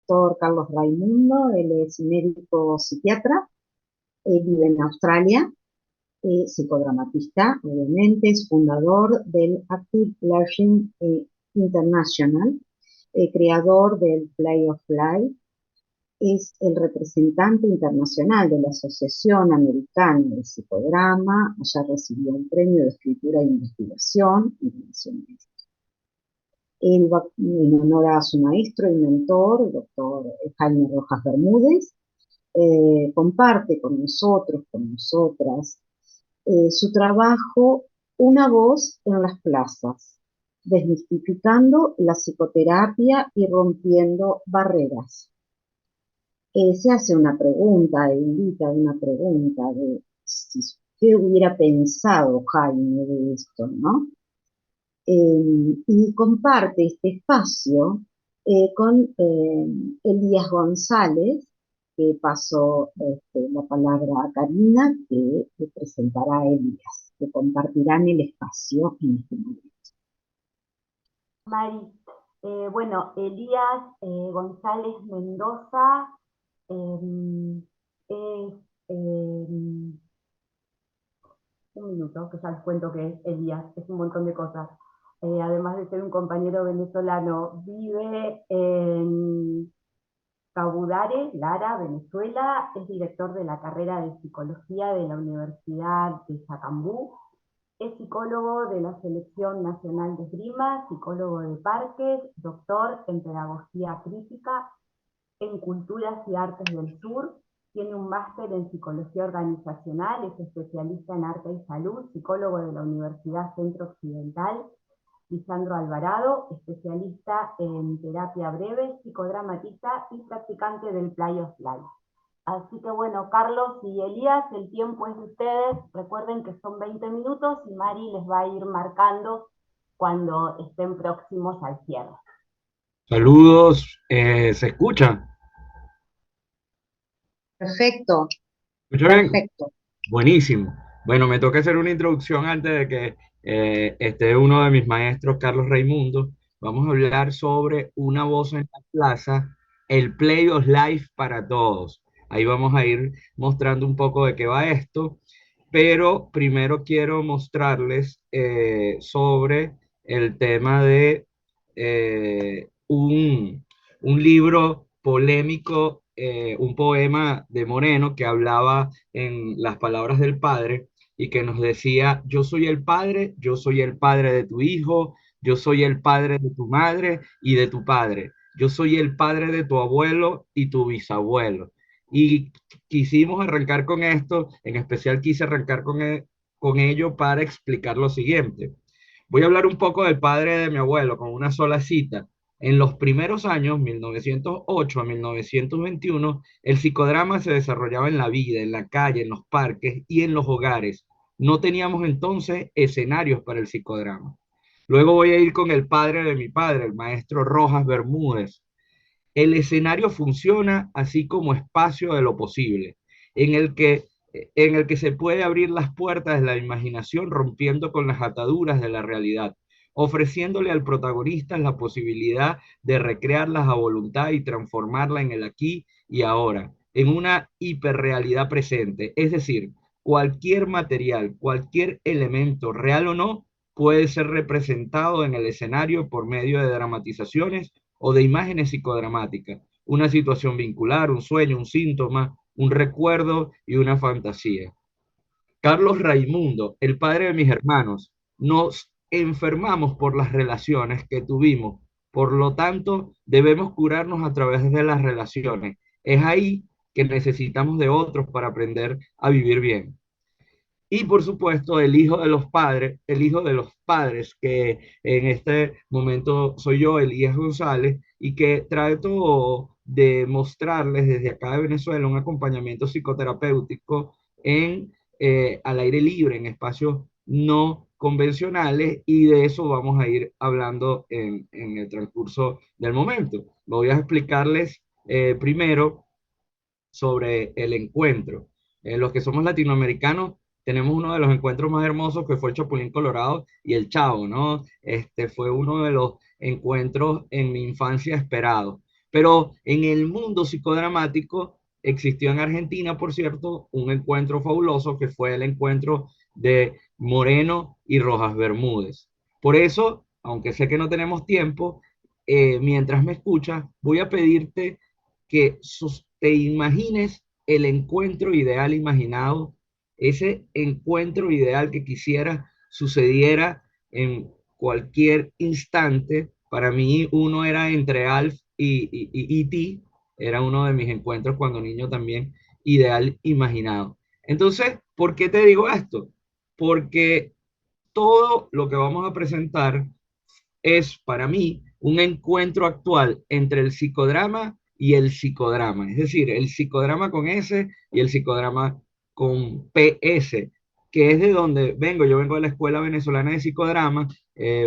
doctor Carlos Raimundo. Él es médico psiquiatra, vive en Australia, psicodramatista, obviamente, es fundador del Active Learning International, creador del Play of Life, es el representante internacional de la Asociación Americana de Psicodrama, allá recibió un premio de escritura e investigación internacional. Él va en honor a su maestro y mentor, el doctor Jaime Rojas Bermúdez, comparte con nosotros, con nosotras, su trabajo Una voz en las plazas, desmistificando la psicoterapia y rompiendo barreras. Se hace una pregunta, invita a una pregunta de si qué hubiera pensado Jaime de esto, ¿no? Y comparte este espacio con Elías González, que pasó la palabra a Karina, que le presentará a Elías, que compartirán el espacio en este momento. Mari, bueno, Elías González Mendoza es, un minuto, que ya les cuento que es Elías, es un montón de cosas. Además de ser un compañero venezolano, vive en Cabudare, Lara, Venezuela, es director de la carrera de psicología de la Universidad de Sacambú, es psicólogo de la Selección Nacional de Esgrima, psicólogo de parques, doctor en pedagogía crítica, en culturas y artes del sur, tiene un máster en psicología organizacional, es especialista en arte y salud, psicólogo de la Universidad Centro Occidental, Lisandro Alvarado, especialista en terapia breve, psicodramatista y practicante del Play of Life. Así que bueno, Carlos y Elías, el tiempo es de ustedes. Recuerden que son 20 minutos y Mari les va a ir marcando cuando estén próximos al cierre. Saludos, ¿se escucha? Perfecto, ¿Me escucha bien? perfecto. Buenísimo. Bueno, me toca hacer una introducción antes de que esté uno de mis maestros, Carlos Raimundo. Vamos a hablar sobre una voz en la plaza, el Play of Life para todos. Ahí vamos a ir mostrando un poco de qué va esto, pero primero quiero mostrarles sobre el tema de un libro polémico, un poema de Moreno que hablaba en las palabras del Padre y que nos decía: yo soy el Padre, yo soy el Padre de tu hijo, yo soy el Padre de tu madre y de tu padre, yo soy el Padre de tu abuelo y tu bisabuelo. Y quisimos arrancar con esto, en especial quise arrancar con ello para explicar lo siguiente. Voy a hablar un poco del padre de mi abuelo con una sola cita. En los primeros años, 1908 a 1921, el psicodrama se desarrollaba en la vida, en la calle, en los parques y en los hogares. No teníamos entonces escenarios para el psicodrama. Luego voy a ir con el padre de mi padre, el maestro Rojas Bermúdez. El escenario funciona así como espacio de lo posible, en el que, en el que se puede abrir las puertas de la imaginación rompiendo con las ataduras de la realidad, ofreciéndole al protagonista la posibilidad de recrearlas a voluntad y transformarla en el aquí y ahora, en una hiperrealidad presente. Es decir, cualquier material, cualquier elemento, real o no, puede ser representado en el escenario por medio de dramatizaciones o de imágenes psicodramáticas, una situación vincular, un sueño, un síntoma, un recuerdo y una fantasía. Carlos Raimundo, el padre de mis hermanos, nos enfermamos por las relaciones que tuvimos, por lo tanto debemos curarnos a través de las relaciones. Es ahí que necesitamos de otros para aprender a vivir bien. Y por supuesto, el hijo de los padres, el hijo de los padres, que en este momento soy yo, Elías González, y que trato de mostrarles desde acá de Venezuela un acompañamiento psicoterapéutico al aire libre, en espacios no convencionales, y de eso vamos a ir hablando en el transcurso del momento. Voy a explicarles primero sobre el encuentro. Los que somos latinoamericanos tenemos uno de los encuentros más hermosos que fue el Chapulín Colorado y el Chavo, ¿no? Este fue uno de los encuentros en mi infancia esperados. Pero en el mundo psicodramático existió en Argentina, por cierto, un encuentro fabuloso que fue el encuentro de Moreno y Rojas Bermúdez. Por eso, aunque sé que no tenemos tiempo, mientras me escuchas, voy a pedirte que te imagines el encuentro ideal imaginado, ese encuentro ideal que quisiera sucediera en cualquier instante. Para mí, uno era entre Alf y E.T., era uno de mis encuentros cuando niño también, ideal imaginado. Entonces, ¿por qué te digo esto? Porque todo lo que vamos a presentar es para mí un encuentro actual entre el psicodrama y el psicodrama, es decir, el psicodrama con S y el psicodrama con PS, que es de donde vengo. Yo vengo de la Escuela Venezolana de Psicodrama.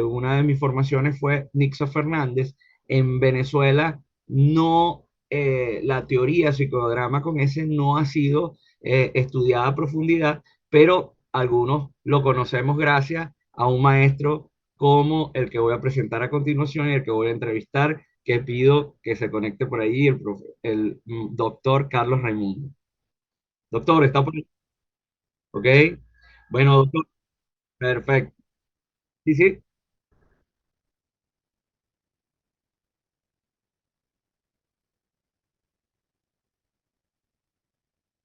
Una de mis formaciones fue Nixa Fernández. En Venezuela no, la teoría psicodrama con S no ha sido estudiada a profundidad, pero algunos lo conocemos gracias a un maestro como el que voy a presentar a continuación y el que voy a entrevistar, que pido que se conecte por ahí el doctor Carlos Raimundo. Doctor, ¿está por ahí? ¿Ok? Bueno, doctor, perfecto. Sí, sí,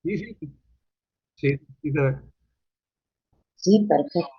sí, sí, sí, sí, se ve. Sí, perfecto.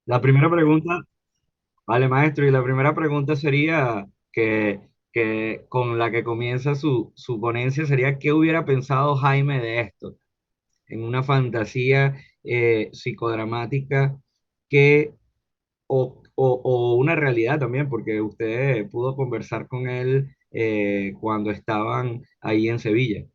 La primera pregunta, vale, maestro, y la primera pregunta sería que con la que comienza su ponencia sería, ¿qué hubiera pensado Jaime de esto? En una fantasía psicodramática que o una realidad también, porque usted pudo conversar con él cuando estaban ahí en Sevilla.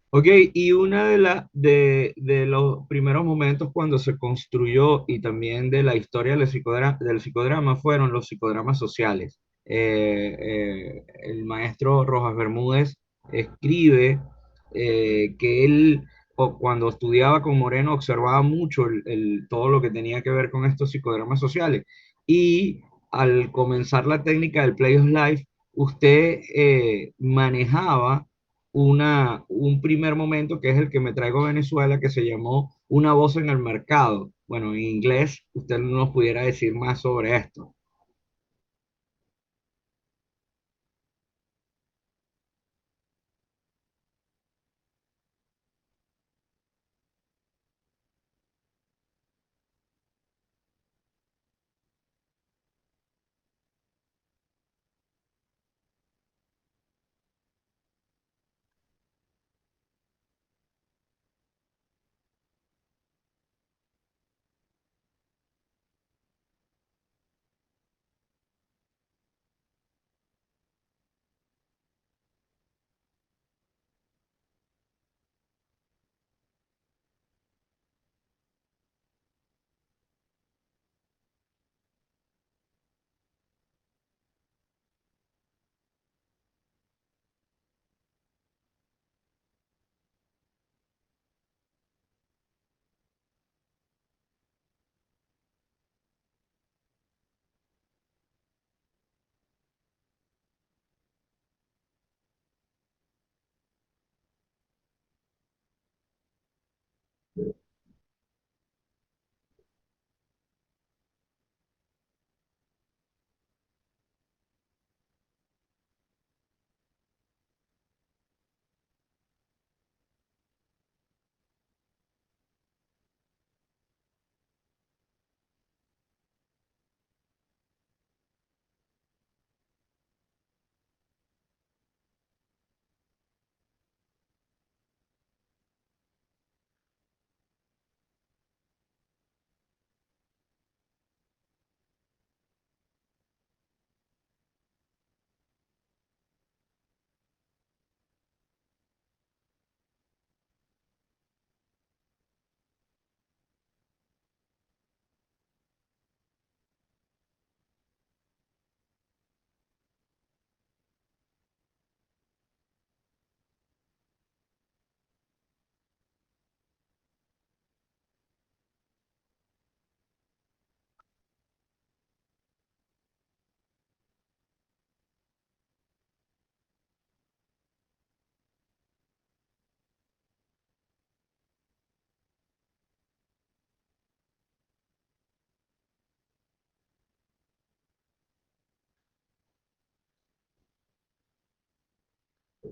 Ok, y una de los primeros momentos cuando se construyó y también de la historia del psicodrama fueron los psicodramas sociales. El maestro Rojas Bermúdez escribe que él, cuando estudiaba con Moreno, observaba mucho todo lo que tenía que ver con estos psicodramas sociales. Y al comenzar la técnica del Play of Life, usted manejaba un primer momento que es el que me traigo a Venezuela, que se llamó Una voz en el mercado. Bueno, en inglés, usted nos pudiera decir más sobre esto.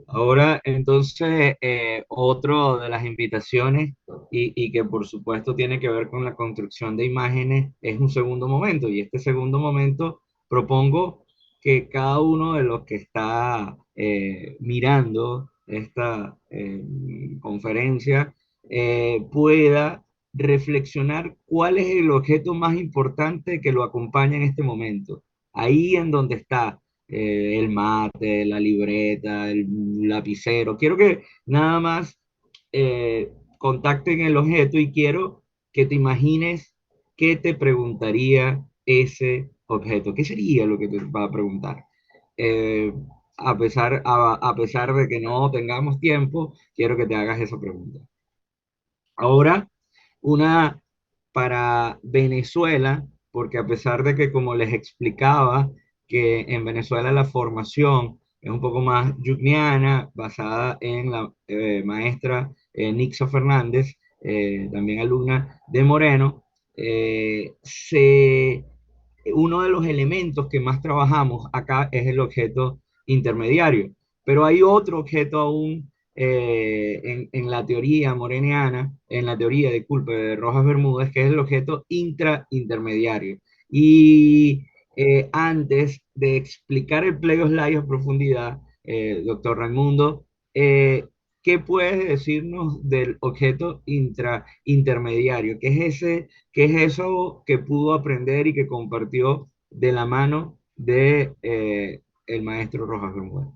Ahora, entonces, otro de las invitaciones y que por supuesto tiene que ver con la construcción de imágenes es un segundo momento. Y este segundo momento propongo que cada uno de los que está mirando esta conferencia pueda reflexionar cuál es el objeto más importante que lo acompaña en este momento. Ahí en donde está el mate, la libreta, el lapicero. Quiero que nada más contacten el objeto y quiero que te imagines qué te preguntaría ese objeto. ¿Qué sería lo que te va a preguntar? Eh, a pesar de que no tengamos tiempo, quiero que te hagas esa pregunta. Ahora, una para Venezuela, porque a pesar de que, como les explicaba, que en Venezuela la formación es un poco más yugniana, basada en la maestra Nixa Fernández, también alumna de Moreno, uno de los elementos que más trabajamos acá es el objeto intermediario, pero hay otro objeto aún en la teoría moreniana, en la teoría, disculpe, de Rojas Bermúdez, que es el objeto intraintermediario. Y antes de explicar el Play Slide a profundidad, doctor Raimundo, ¿qué puedes decirnos del objeto intermediario? ¿Qué es eso que pudo aprender y que compartió de la mano de el maestro Rojas Bermúdez?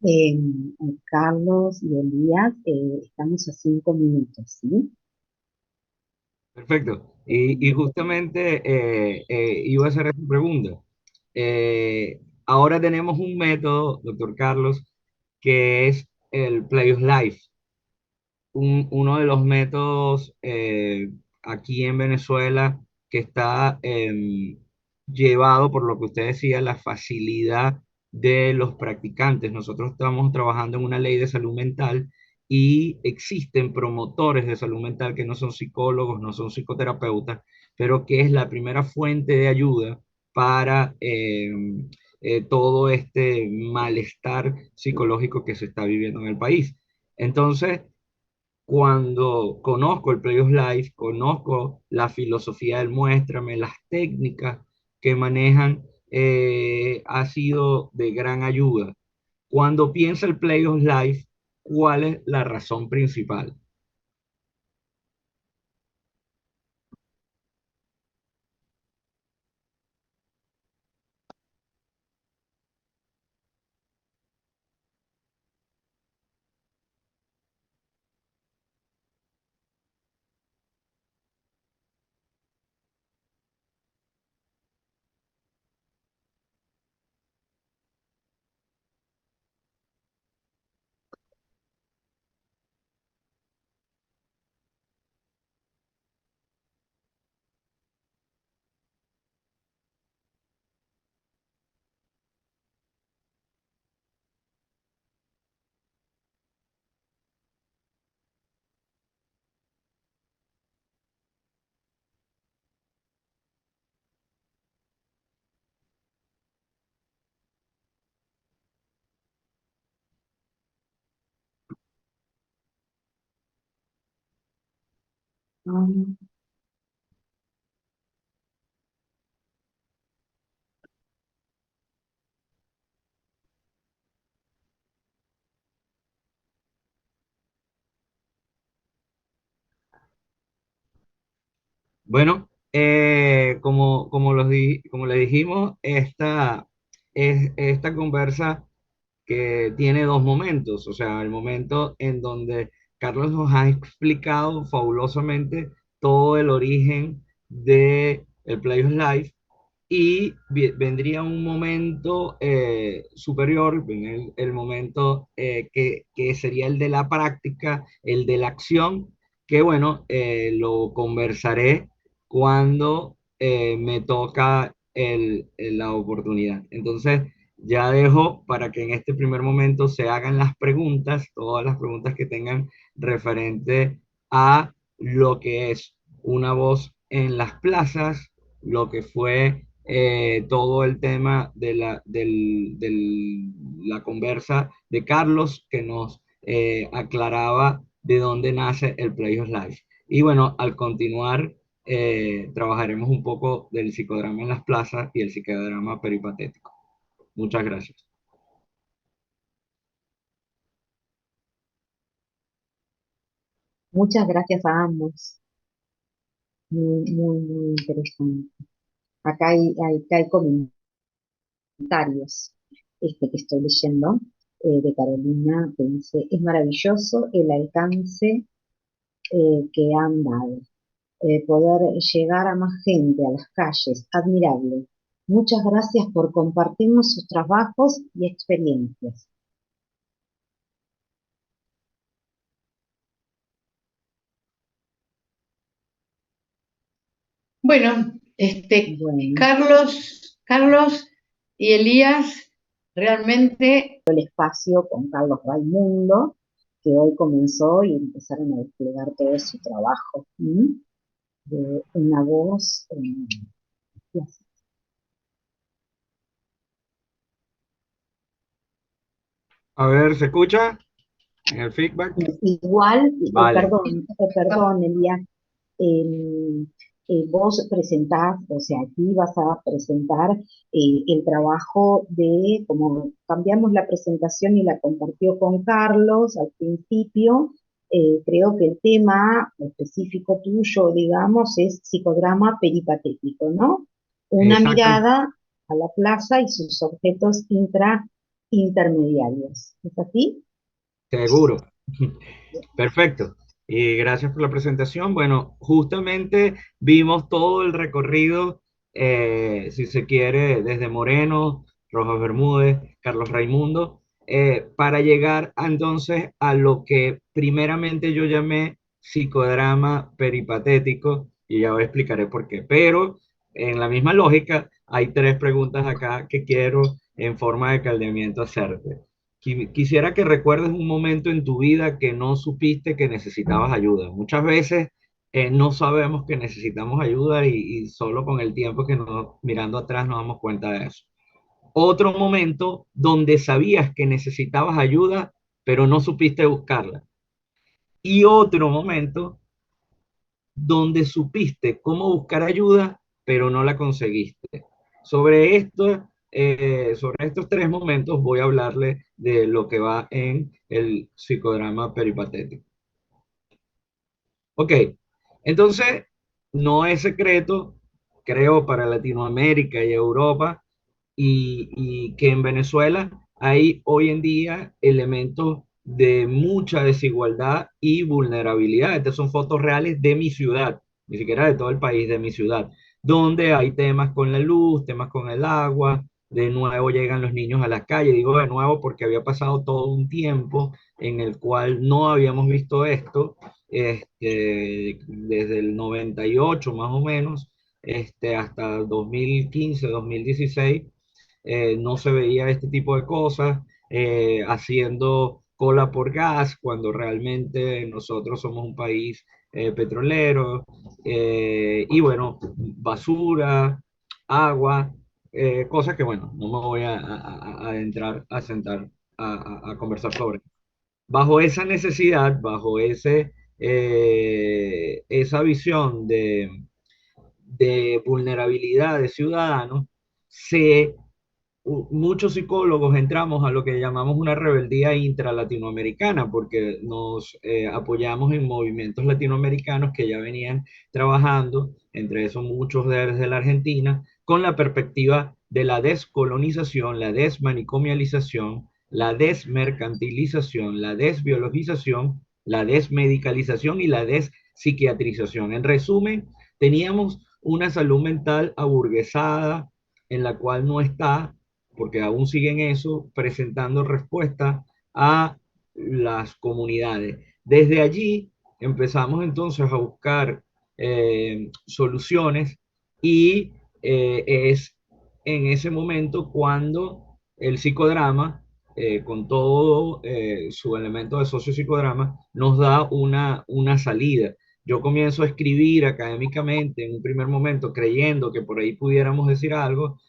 Eh, Carlos y Elías, estamos a 5 minutos, ¿sí? Perfecto. Y justamente iba a hacer esta pregunta. Ahora tenemos un método, doctor Carlos, que es el Play of Life. Uno de los métodos aquí en Venezuela que está llevado por lo que usted decía, la facilidad de los practicantes. Nosotros estamos trabajando en una ley de salud mental y existen promotores de salud mental que no son psicólogos, no son psicoterapeutas, pero que es la primera fuente de ayuda para todo este malestar psicológico que se está viviendo en el país. Entonces, cuando conozco el Play of Life, conozco la filosofía del muéstrame, las técnicas que manejan, ha sido de gran ayuda. Cuando piensa el Play of Life, ¿cuál es la razón principal? Ah, Bueno, como le dijimos, esta conversa que tiene dos momentos, o sea, el momento en donde Carlos nos ha explicado fabulosamente todo el origen de el Play of Life y vendría un momento superior, el momento que sería el de la práctica, el de la acción, que bueno, lo conversaré cuando me toca la oportunidad. Entonces, ya dejo para que en este primer momento se hagan las preguntas, todas las preguntas que tengan referente a lo que es una voz en las plazas, lo que fue todo el tema de la conversa de Carlos que nos aclaraba de dónde nace el Play of Life. Y bueno, al continuar, trabajaremos un poco del psicodrama en las plazas y el psicodrama peripatético. Muchas gracias. muchas gracias a ambos. Muy, muy, muy interesante. Acá hay comentarios que estoy leyendo de Carolina, que dice, es maravilloso el alcance que han dado. Poder llegar a más gente, a las calles, admirable. Muchas gracias por compartirnos sus trabajos y experiencias. Bueno, Bueno, Carlos y Elías realmente el espacio con Carlos Raimundo, que hoy comenzó y empezaron a desplegar todo su trabajo. De una voz. A ver, ¿se escucha en el feedback? Igual, Vale. perdón, Elías, el- vos presentás, o sea, aquí vas a presentar el trabajo de, como cambiamos la presentación y la compartió con Carlos al principio, creo que el tema específico tuyo, digamos, es psicodrama peripatético, ¿no? Una Exacto. mirada a la plaza y sus objetos intermediarios. ¿Es así? Seguro. Perfecto. Y gracias por la presentación. Bueno, justamente vimos todo el recorrido, si se quiere, desde Moreno, Rojas Bermúdez, Carlos Raimundo, para llegar entonces a lo que primeramente yo llamé psicodrama peripatético, y ya os explicaré por qué. Pero en la misma lógica, hay tres preguntas acá que quiero en forma de caldeamiento hacerte. Quisiera que recuerdes un momento en tu vida que no supiste que necesitabas ayuda. Muchas veces no sabemos que necesitamos ayuda y solo con el tiempo que nos, mirando atrás nos damos cuenta de eso. Otro momento donde sabías que necesitabas ayuda, pero no supiste buscarla. Y otro momento donde supiste cómo buscar ayuda, pero no la conseguiste. Sobre estos tres momentos voy a hablarle de lo que va en el psicodrama peripatético. Ok, entonces no es secreto, creo, para Latinoamérica y Europa, y que en Venezuela hay hoy en día elementos de mucha desigualdad y vulnerabilidad. Estas son fotos reales de mi ciudad, ni siquiera de todo el país, de mi ciudad, donde hay temas con la luz, temas con el agua. De nuevo llegan los niños a las calles, digo de nuevo porque había pasado todo un tiempo en el cual no habíamos visto esto, desde el 98 más o menos, hasta 2015, 2016, no se veía este tipo de cosas, haciendo cola por gas, cuando realmente nosotros somos un país petrolero, y bueno, basura, agua, cosas que bueno, no me voy a entrar a sentar a conversar sobre. Bajo esa necesidad, bajo esa visión de vulnerabilidad de ciudadanos, se muchos psicólogos entramos a lo que llamamos una rebeldía intra-latinoamericana, porque nos apoyamos en movimientos latinoamericanos que ya venían trabajando, entre esos muchos desde la Argentina, con la perspectiva de la descolonización, la desmanicomialización, la desmercantilización, la desbiologización, la desmedicalización y la despsiquiatrización. En resumen, teníamos una salud mental aburguesada, en la cual no está, porque aún siguen eso, presentando respuestas a las comunidades. Desde allí empezamos entonces a buscar soluciones, y es en ese momento cuando el psicodrama, con todo su elemento de sociopsicodrama, nos da una salida. Yo comienzo a escribir académicamente en un primer momento creyendo que por ahí pudiéramos decir algo.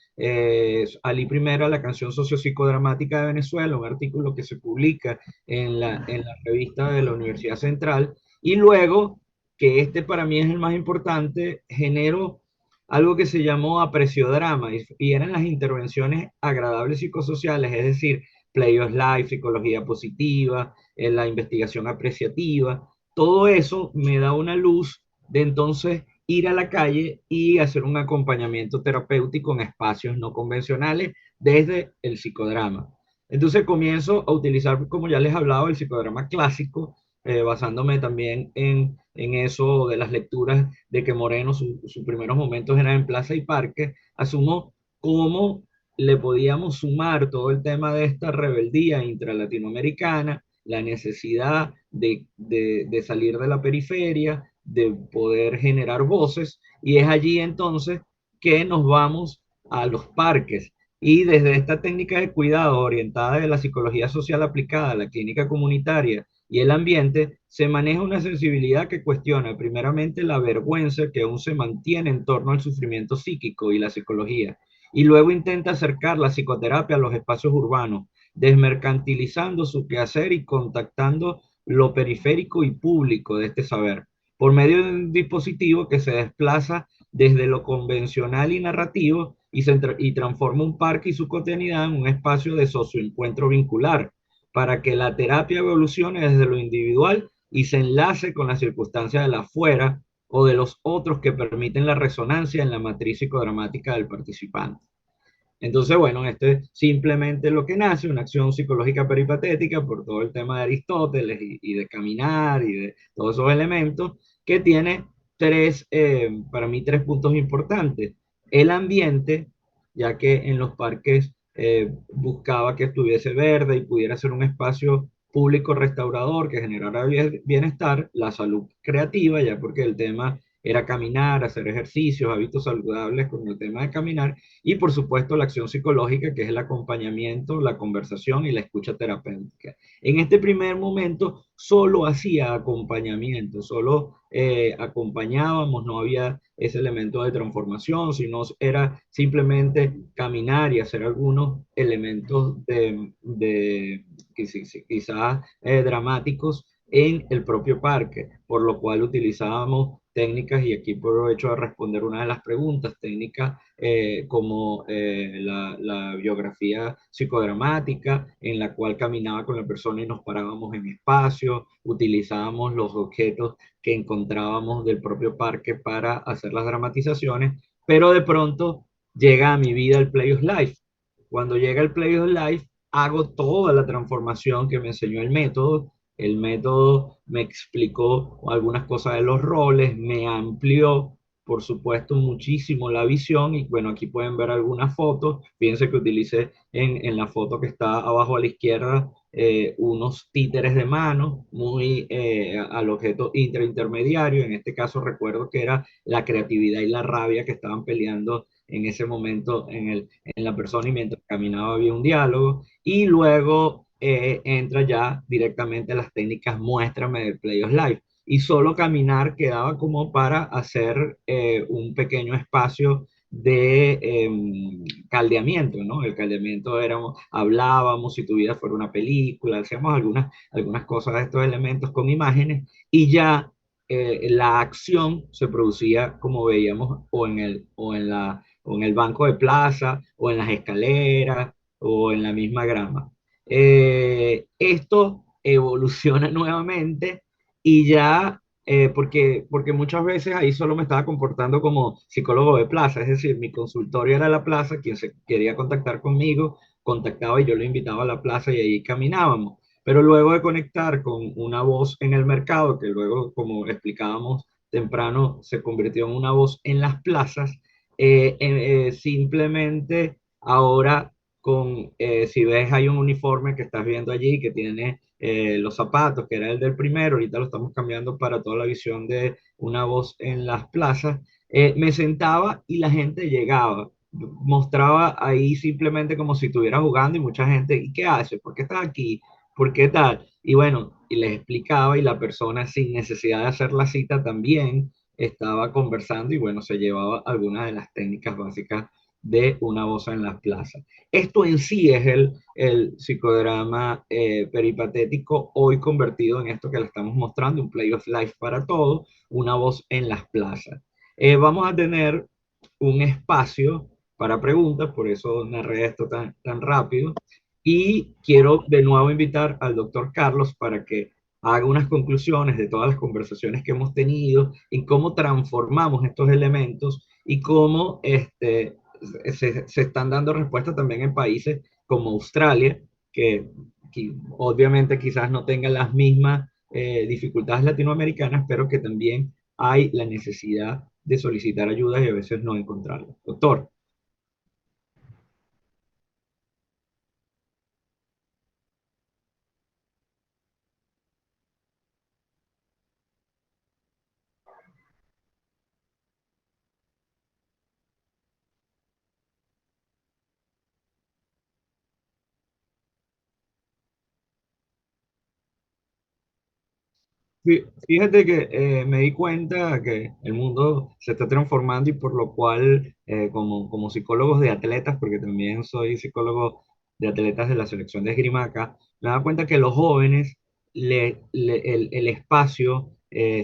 Ali Primera, la canción sociopsicodramática de Venezuela, un artículo que se publica en la revista de la Universidad Central, y luego, que este para mí es el más importante, genero algo que se llamó apresiodrama, y eran las intervenciones agradables psicosociales, es decir, play of life, psicología positiva, la investigación apreciativa. Todo eso me da una luz de entonces ir a la calle y hacer un acompañamiento terapéutico en espacios no convencionales desde el psicodrama. Entonces comienzo a utilizar, como ya les hablaba, el psicodrama clásico, basándome también en eso de las lecturas de que Moreno, sus primeros momentos eran en Plaza y Parque. Asumo cómo le podíamos sumar todo el tema de esta rebeldía intralatinoamericana, la necesidad de salir de la periferia, de poder generar voces, y es allí entonces que nos vamos a los parques. Y desde esta técnica de cuidado orientada de la psicología social aplicada a la clínica comunitaria y el ambiente, se maneja una sensibilidad que cuestiona primeramente la vergüenza que aún se mantiene en torno al sufrimiento psíquico y la psicología, y luego intenta acercar la psicoterapia a los espacios urbanos, desmercantilizando su quehacer y contactando lo periférico y público de este saber, por medio de un dispositivo que se desplaza desde lo convencional y narrativo y transforma un parque y su cotidianidad en un espacio de socioencuentro vincular, para que la terapia evolucione desde lo individual y se enlace con las circunstancias de la afuera o de los otros que permiten la resonancia en la matriz psicodramática del participante. Entonces, bueno, esto es simplemente lo que nace, una acción psicológica peripatética por todo el tema de Aristóteles y de caminar y de todos esos elementos, que tiene para mí, tres puntos importantes. El ambiente, ya que en los parques buscaba que estuviese verde y pudiera ser un espacio público restaurador que generara bienestar, la salud creativa, ya porque el tema era caminar, hacer ejercicios, hábitos saludables con el tema de caminar, y por supuesto la acción psicológica, que es el acompañamiento, la conversación y la escucha terapéutica. En este primer momento solo hacía acompañamiento, solo acompañábamos, no había ese elemento de transformación, sino era simplemente caminar y hacer algunos elementos quizás dramáticos en el propio parque, por lo cual utilizábamos técnicas, y aquí aprovecho a responder una de las preguntas, técnicas como la biografía psicodramática, en la cual caminaba con la persona y nos parábamos en espacio, utilizábamos los objetos que encontrábamos del propio parque para hacer las dramatizaciones, pero de pronto llega a mi vida el Play of Life. Cuando llega el Play of Life, hago toda la transformación que me enseñó el método. El método me explicó algunas cosas de los roles, me amplió, por supuesto, muchísimo la visión. Y bueno, aquí pueden ver algunas fotos. Fíjense que utilicé en la foto que está abajo a la izquierda unos títeres de mano muy al objeto intermediario. En este caso recuerdo que era la creatividad y la rabia que estaban peleando en ese momento en la persona, y mientras caminaba había un diálogo. Y luego entra ya directamente a las técnicas muéstrame del Play of Life, y solo caminar quedaba como para hacer un pequeño espacio de caldeamiento, ¿no? El caldeamiento éramos, hablábamos, si tu vida fuera una película, hacíamos algunas cosas de estos elementos con imágenes, y ya la acción se producía como veíamos o en el banco de plaza, o en las escaleras, o en la misma grama. Esto evoluciona nuevamente, y ya, porque muchas veces ahí solo me estaba comportando como psicólogo de plaza, es decir, mi consultorio era la plaza, quien se quería contactar conmigo, contactaba y yo lo invitaba a la plaza y ahí caminábamos. Pero luego de conectar con una voz en el mercado, que luego, como explicábamos temprano, se convirtió en una voz en las plazas, simplemente ahora si ves, hay un uniforme que estás viendo allí que tiene los zapatos, que era el del primero, ahorita lo estamos cambiando para toda la visión de una voz en las plazas. Me sentaba y la gente llegaba, mostraba ahí simplemente como si estuviera jugando, y mucha gente, ¿y qué hace? ¿Por qué estás aquí? ¿Por qué tal? Y bueno, y les explicaba, y la persona, sin necesidad de hacer la cita, también estaba conversando, y bueno, se llevaba algunas de las técnicas básicas de una voz en las plazas. Esto en sí es el psicodrama peripatético, hoy convertido en esto que le estamos mostrando, un play of life para todos, una voz en las plazas. Vamos a tener un espacio para preguntas, por eso narré esto tan rápido, y quiero de nuevo invitar al doctor Carlos para que haga unas conclusiones de todas las conversaciones que hemos tenido y cómo transformamos estos elementos, y cómo se están dando respuestas también en países como Australia, que obviamente quizás no tengan las mismas dificultades latinoamericanas, pero que también hay la necesidad de solicitar ayuda y a veces no encontrarla. Doctor. Fíjate que me di cuenta que el mundo se está transformando, y por lo cual, como psicólogos de atletas, porque también soy psicólogo de atletas de la selección de esgrima acá, me da cuenta que los jóvenes, el espacio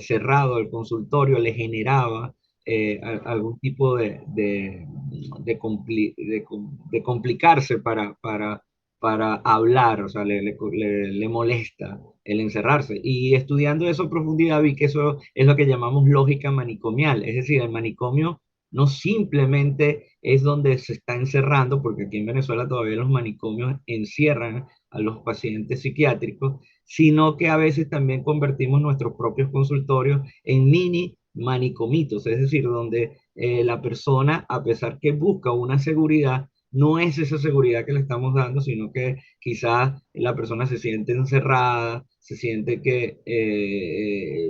cerrado, el consultorio, le generaba algún tipo de complicarse para hablar, o sea, le molesta el encerrarse. Y estudiando eso a profundidad vi que eso es lo que llamamos lógica manicomial. Es decir, el manicomio no simplemente es donde se está encerrando, porque aquí en Venezuela todavía los manicomios encierran a los pacientes psiquiátricos, sino que a veces también convertimos nuestros propios consultorios en mini manicomitos, es decir, donde la persona, a pesar que busca una seguridad, no es esa seguridad que le estamos dando, sino que quizás la persona se siente encerrada, se siente que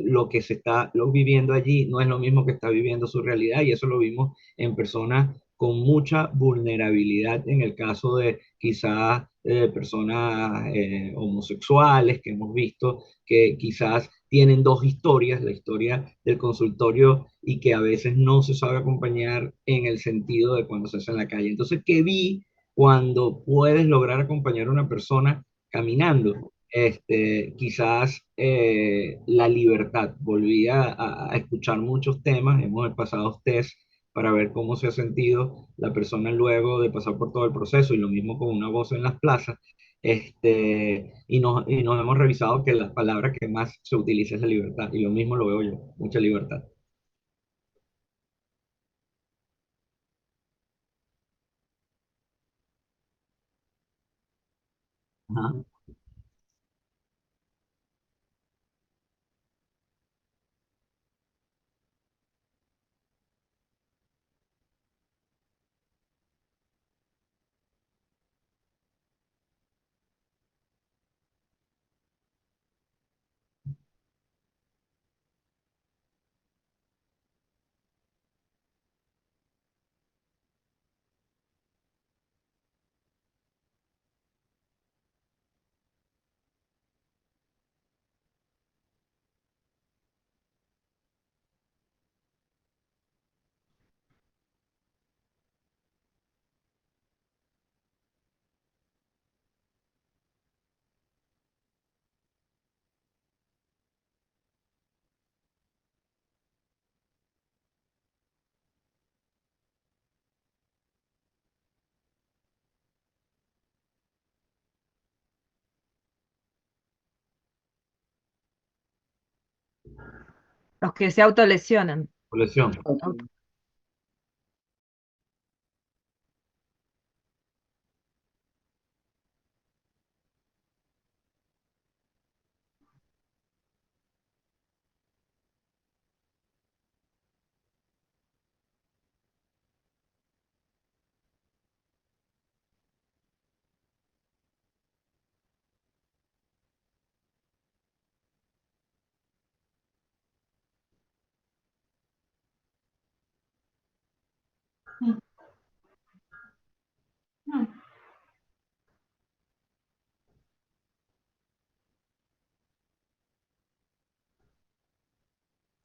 lo que se está viviendo allí no es lo mismo que está viviendo su realidad, y eso lo vimos en personas con mucha vulnerabilidad, en el caso de quizás personas homosexuales que hemos visto que quizás tienen dos historias, la historia del consultorio y que a veces no se sabe acompañar en el sentido de cuando se hace en la calle. Entonces, ¿qué vi cuando puedes lograr acompañar a una persona caminando? Quizás la libertad. Volví a escuchar muchos temas, hemos pasado test para ver cómo se ha sentido la persona luego de pasar por todo el proceso, y lo mismo con una voz en las plazas. Y nos hemos revisado que las palabras que más se utiliza es la libertad, y lo mismo lo veo yo, mucha libertad. Ajá. Los que se autolesionan. Colección. Ok.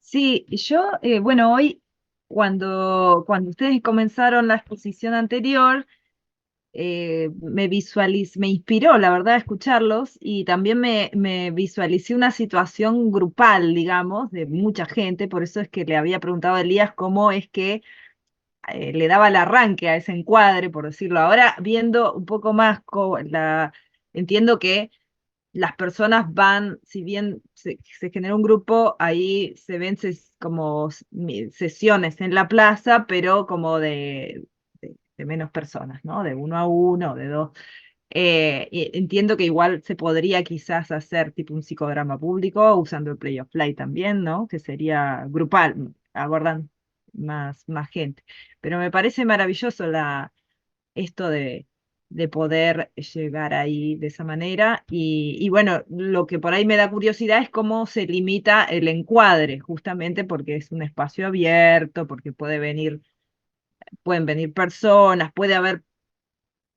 Sí, yo, bueno, hoy cuando ustedes comenzaron la exposición anterior, me inspiró, la verdad, escucharlos y también me visualicé una situación grupal, digamos, de mucha gente, por eso es que le había preguntado a Elías cómo es que le daba el arranque a ese encuadre, por decirlo. Ahora, viendo un poco más, entiendo que las personas van, si bien se genera un grupo, ahí se ven como sesiones en la plaza, pero como de menos personas, ¿no? De uno a uno, de dos. Y entiendo que igual se podría quizás hacer tipo un psicodrama público usando el Play of Play también, ¿no? Que sería grupal, abordan más gente. Pero me parece maravilloso esto de poder llegar ahí de esa manera. Y bueno, lo que por ahí me da curiosidad es cómo se limita el encuadre, justamente porque es un espacio abierto, porque pueden venir personas, puede haber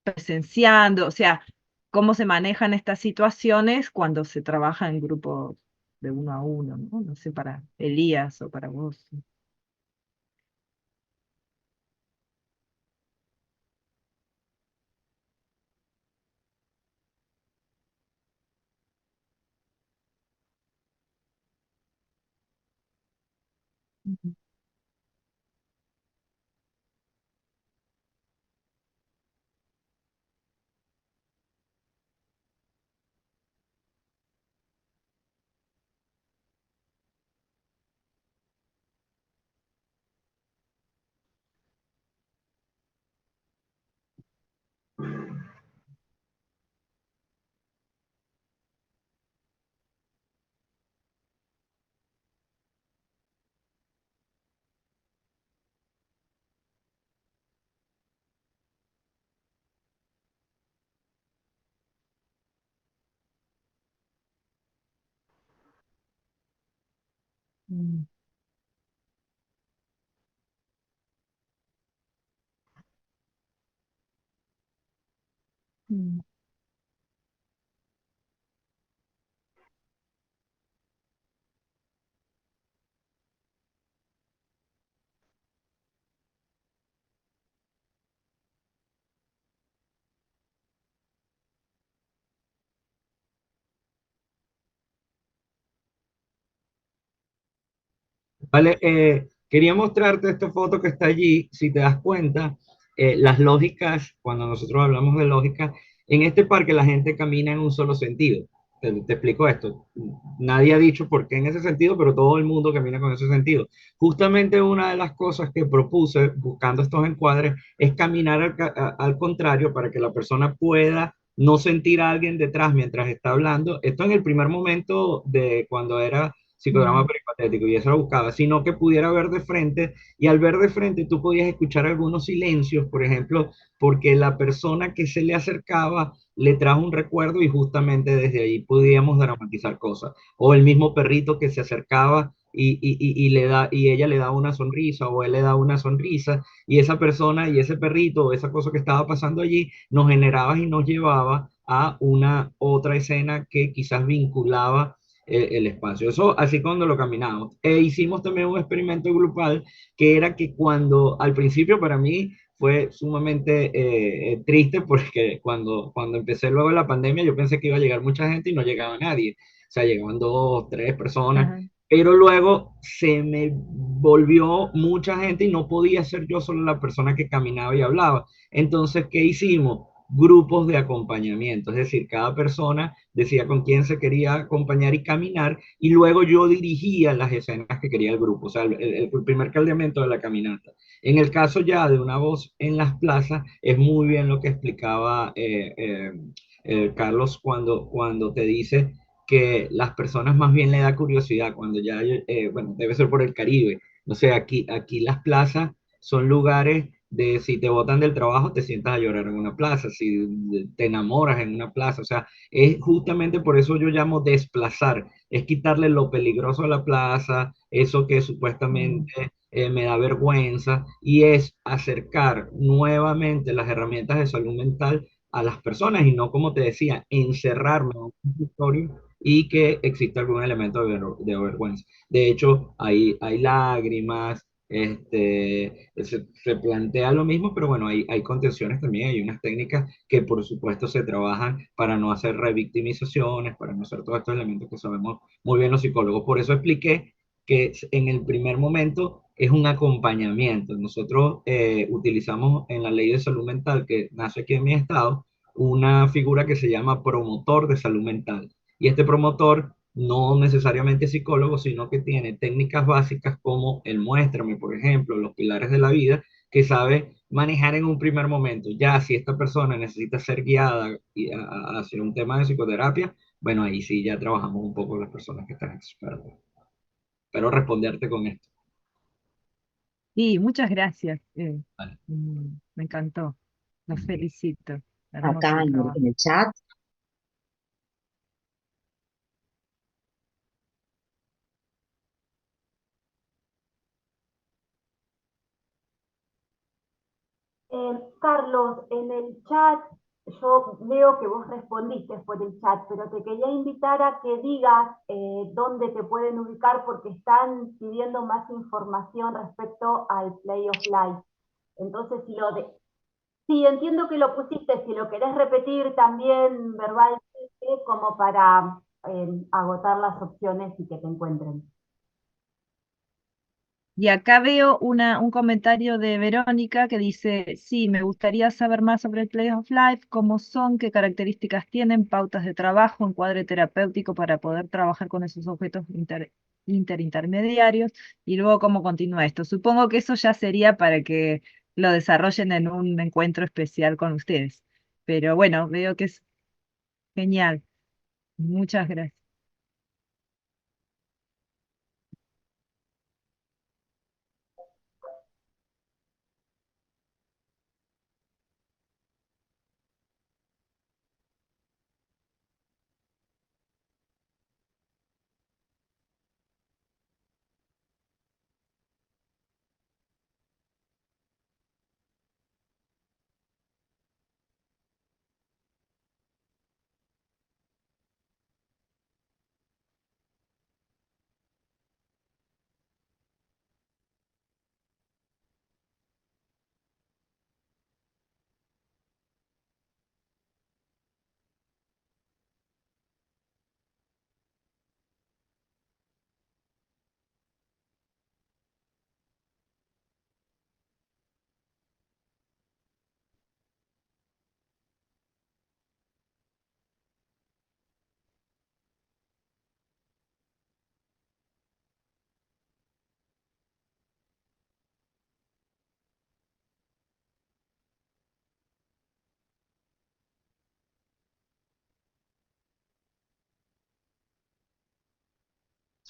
presenciando, o sea, cómo se manejan estas situaciones cuando se trabaja en grupos de uno a uno, ¿no? No sé, para Elías o para vos. Ujú. Mm, mm. Vale, quería mostrarte esta foto que está allí. Si te das cuenta, las lógicas, cuando nosotros hablamos de lógica, en este parque la gente camina en un solo sentido. Te explico esto. Nadie ha dicho por qué en ese sentido, pero todo el mundo camina con ese sentido. Justamente una de las cosas que propuse buscando estos encuadres es caminar al contrario para que la persona pueda no sentir a alguien detrás mientras está hablando. Esto en el primer momento de cuando era psicodrama Mm, peripatético y eso lo buscaba, sino que pudiera ver de frente y al ver de frente tú podías escuchar algunos silencios, por ejemplo, porque la persona que se le acercaba le trajo un recuerdo y justamente desde ahí podíamos dramatizar cosas. O el mismo perrito que se acercaba y le da, y ella le da una sonrisa o él le da una sonrisa y esa persona y ese perrito o esa cosa que estaba pasando allí nos generaba y nos llevaba a una otra escena que quizás vinculaba el espacio. Eso así cuando lo caminamos. E hicimos también un experimento grupal que era que cuando al principio para mí fue sumamente triste porque cuando empecé luego la pandemia yo pensé que iba a llegar mucha gente y no llegaba nadie. O sea, llegaban dos, tres personas. ajá. Pero luego se me volvió mucha gente y no podía ser yo solo la persona que caminaba y hablaba. Entonces, ¿qué hicimos? Grupos de acompañamiento, es decir, cada persona decía con quién se quería acompañar y caminar, y luego yo dirigía las escenas que quería el grupo, o sea, el primer caldeamiento de la caminata. En el caso ya de una voz en las plazas, es muy bien lo que explicaba Carlos cuando te dice que las personas más bien le da curiosidad, cuando ya, bueno, debe ser por el Caribe, no sé, aquí las plazas son lugares de si te botan del trabajo, te sientas a llorar en una plaza, si te enamoras en una plaza, o sea, es justamente por eso yo llamo desplazar, es quitarle lo peligroso a la plaza, eso que Mm, supuestamente me da vergüenza, y es acercar nuevamente las herramientas de salud mental a las personas y no, como te decía, encerrarme en un escritorio y que exista algún elemento de vergüenza. De hecho, hay lágrimas, se plantea lo mismo, pero bueno, hay contenciones también, hay unas técnicas que por supuesto se trabajan para no hacer revictimizaciones, para no hacer todos estos elementos que sabemos muy bien los psicólogos. Por eso expliqué que en el primer momento es un acompañamiento. Nosotros utilizamos en la ley de salud mental que nace aquí en mi estado una figura que se llama promotor de salud mental. Y este promotor no necesariamente psicólogo, sino que tiene técnicas básicas como el muéstrame, por ejemplo, los pilares de la vida, que sabe manejar en un primer momento. Ya si esta persona necesita ser guiada hacia un tema de psicoterapia, bueno, ahí sí ya trabajamos un poco con las personas que están expertas. Pero responderte con esto. Y muchas gracias. Vale. Me encantó. Los felicito. Acá Hermoso trabajo. en el chat. Carlos, en el chat, yo veo que vos respondiste por el chat, pero te quería invitar a que digas dónde te pueden ubicar porque están pidiendo más información respecto al Play of Life. Entonces, sí, entiendo que lo pusiste, si lo querés repetir también verbalmente, como para agotar las opciones y que te encuentren. Y acá veo un comentario de Verónica que dice, sí, me gustaría saber más sobre el Play of Life, cómo son, qué características tienen, pautas de trabajo, encuadre terapéutico para poder trabajar con esos objetos intermediarios y luego cómo continúa esto. Supongo que eso ya sería para que lo desarrollen en un encuentro especial con ustedes. Pero bueno, veo que es genial. Muchas gracias.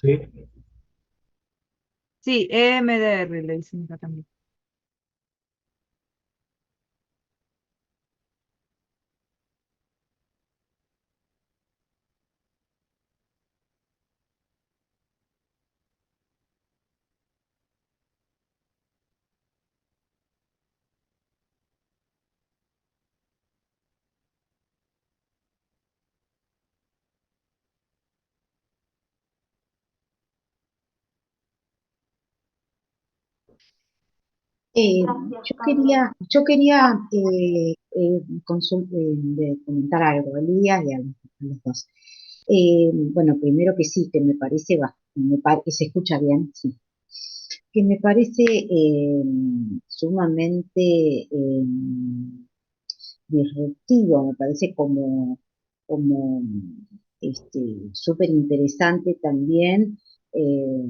Sí. Sí, EMDR le dicen acá también. Gracias, Carlos. Yo quería comentar algo a Elías y a los dos. Bueno, primero que sí, que me parece, que se escucha bien, sí, que me parece sumamente disruptivo, me parece como súper interesante también eh,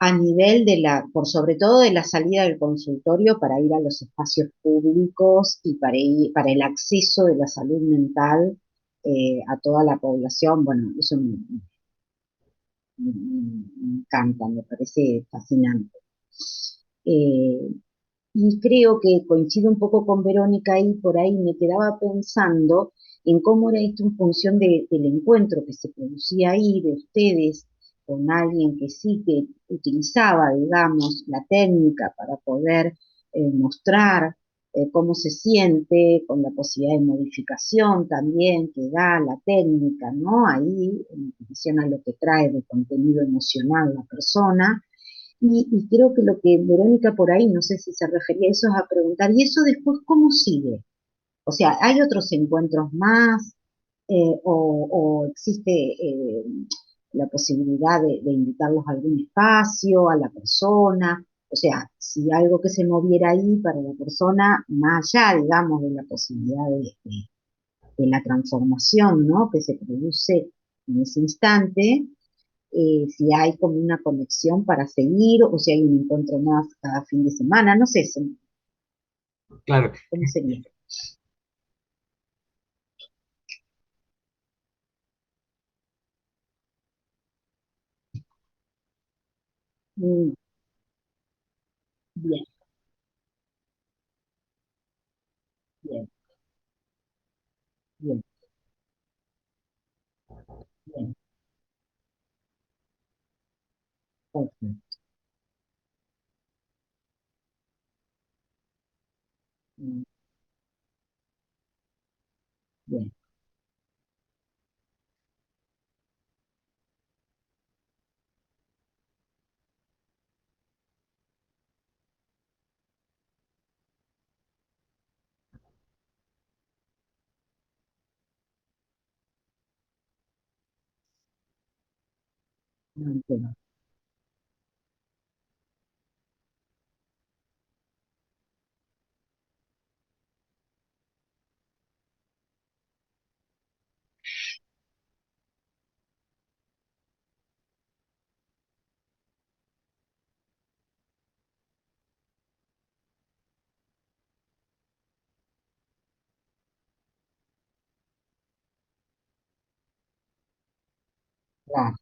a nivel por sobre todo de la salida del consultorio para ir a los espacios públicos y para el acceso de la salud mental a toda la población. Bueno, eso me encanta, me parece fascinante. Eh, y creo que coincido un poco con Verónica y por ahí me quedaba pensando en cómo era esto en función del encuentro que se producía ahí, de ustedes, con alguien que sí que utilizaba, digamos, la técnica para poder mostrar cómo se siente, con la posibilidad de modificación también que da la técnica, ¿no? Ahí, en relación a lo que trae de contenido emocional la persona, y creo que lo que Verónica por ahí, no sé si se refería a eso, es a preguntar, ¿y eso después cómo sigue? O sea, ¿hay otros encuentros más? O existe la posibilidad de invitarlos a algún espacio, a la persona? O sea, si algo que se moviera ahí para la persona, más allá, digamos, de la posibilidad de la transformación, ¿no? Que se produce en ese instante, si hay como una conexión para seguir o si hay un encuentro más cada fin de semana, no sé, Claro, ¿cómo sería? Mm, bien, bien, bien, bien, perfecto, mm, bien, entiendo. Claro.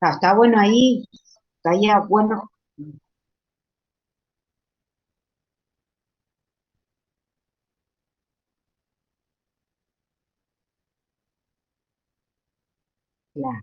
Está bueno ahí, estaría bueno, claro,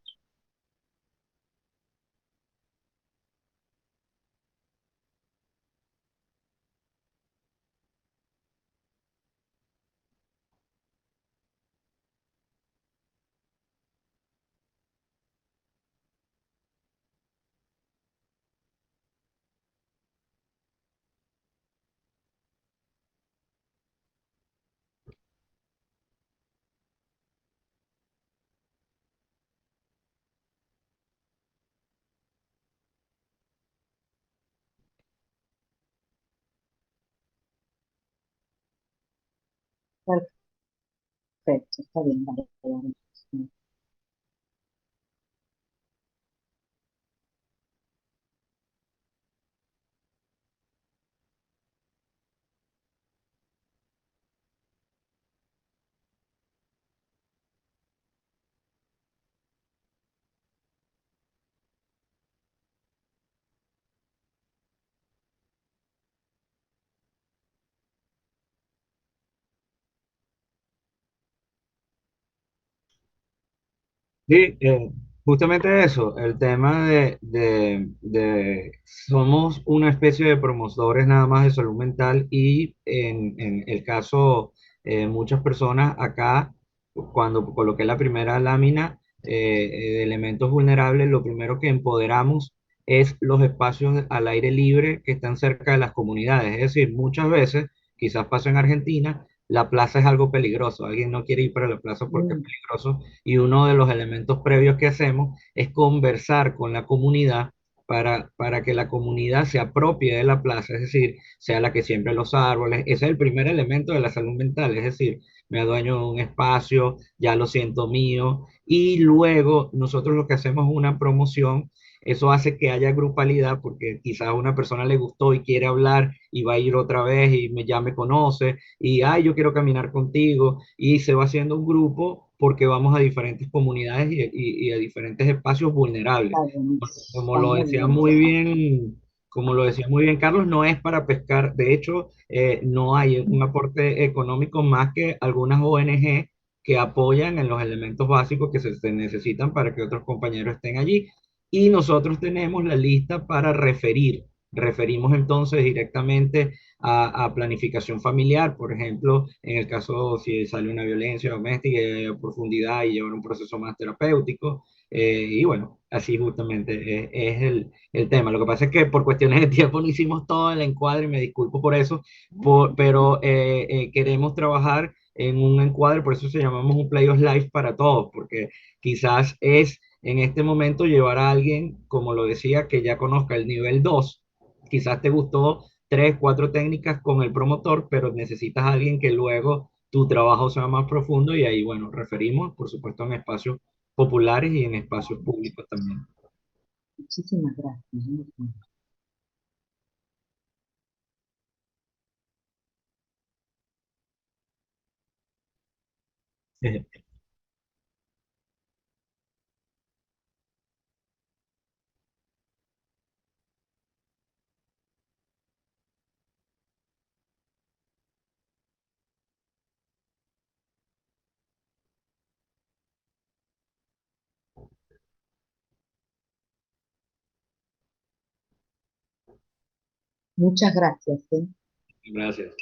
perfecto, está bien, vale, vale. Sí, justamente eso, el tema somos una especie de promotores nada más de salud mental y en el caso, muchas personas acá, cuando coloqué la primera lámina de elementos vulnerables, lo primero que empoderamos es los espacios al aire libre que están cerca de las comunidades. Es decir, muchas veces, quizás pasa en Argentina, la plaza es algo peligroso, alguien no quiere ir para la plaza porque es Mm, peligroso y uno de los elementos previos que hacemos es conversar con la comunidad para que la comunidad se apropie de la plaza, es decir, sea la que siembre los árboles. Ese es el primer elemento de la salud mental, es decir, me adueño de un espacio, ya lo siento mío, y luego nosotros lo que hacemos es una promoción. Eso hace que haya grupalidad porque quizás a una persona le gustó y quiere hablar y va a ir otra vez y ya me conoce y, ay, yo quiero caminar contigo, y se va haciendo un grupo porque vamos a diferentes comunidades y a diferentes espacios vulnerables. está buenísimo, Como está lo muy decía bien. muy bien, como lo decía muy bien Carlos, no es para pescar. De hecho, no hay un aporte económico más que algunas ONG que apoyan en los elementos básicos que se necesitan para que otros compañeros estén allí. Y nosotros tenemos la lista para referir. Referimos entonces directamente a planificación familiar, por ejemplo, en el caso si sale una violencia doméstica a profundidad y llevar un proceso más terapéutico. Y bueno, así justamente es el tema. Lo que pasa es que por cuestiones de tiempo no hicimos todo el encuadre y me disculpo por eso, pero queremos trabajar en un encuadre, por eso se llamamos un Play of Life para todos, porque quizás es en este momento llevar a alguien, como lo decía, que ya conozca el nivel 2. Quizás te gustó tres, cuatro técnicas con el promotor, pero necesitas a alguien que luego tu trabajo sea más profundo y ahí, bueno, referimos, por supuesto, en espacios populares y en espacios públicos también. Muchísimas gracias. Muchas gracias, ¿eh? Gracias.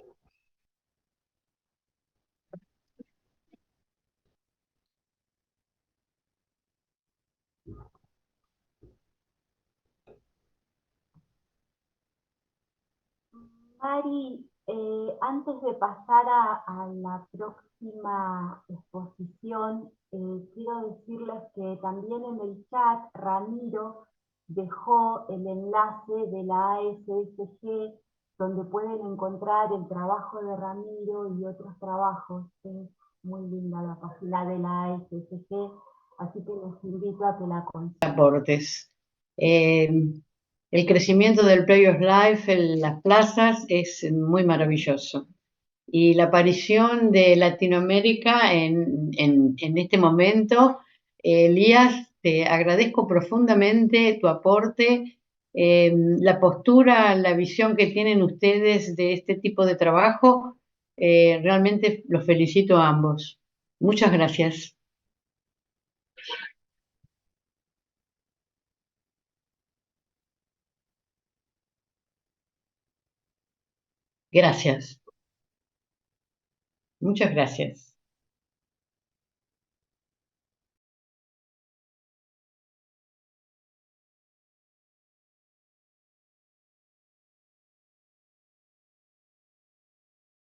Mari, antes de pasar a la próxima exposición, quiero decirles que también en el chat Ramiro dejó el enlace de la ASSG donde pueden encontrar el trabajo de Ramiro y otros trabajos. Es muy linda la página de la ASSG, así que les invito a que la consulten. Aportes. Eh, el crecimiento del Play of Life en las plazas es muy maravilloso. Y la aparición de Latinoamérica en este momento, Elías, te agradezco profundamente tu aporte, la postura, la visión que tienen ustedes de este tipo de trabajo. Realmente los felicito a ambos. Muchas gracias. Gracias. Muchas gracias.